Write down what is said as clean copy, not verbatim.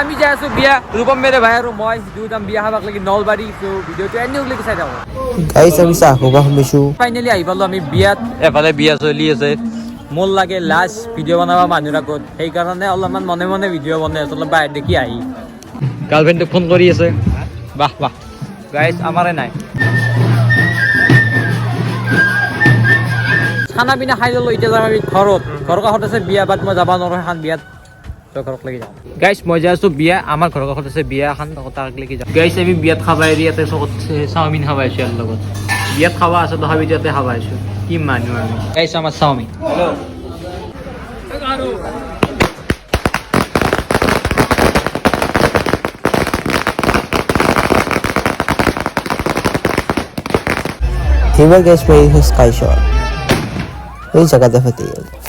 আমি যাই আছো বিয়া ৰূপম মেৰে ভাই আৰু মই দুটাম বিয়া খাবাক লাগি নলবাৰী তো ভিডিঅ'টো এনে লাগি চাই থাকো গাইছ আমি চাহ খাব শুনিছো ফাইনেলি আহি পালো আমি বিয়াত এফালে বিয়া চলি আছে মোৰ লাগে লাষ্ট ভিডিঅ' বনাবা মানুহৰ আগত সেইকাৰণে অলপমান মনে মনে ভিডিঅ' বনাই আছো অলপ বাহিৰ দেখি আহি গাৰ্লফ্ৰেণ্ডক ফোন কৰি আছে বাহ বাহ গাইছ আমাৰে নাই খানা পিনা খাই ললো এতিয়া যাম আমি ঘৰত ঘৰৰ কাষত আছে বিয়া বাট মই যাব নোৱাৰো এখন বিয়াত ঘৰত লাগি যাওঁ গাইছ মই যাই আছো বিয়া আমাৰ ঘৰৰ কাষত আছে বিয়া এখন তাক লাগি যাওঁ গাইছ আমি বিয়াত খাবা এৰি ইয়াতে চাওমিন খাবা আছো ইয়াৰ লগত বিয়াত খাবা আছে তথাপি ইয়াতে খাবা আছো কি মানুহ আমি গাইছ আমাৰ চাওমিন এইবাৰ গাইছ মই স্কাই শ্বট এই জায়গাতে ফাটি গেল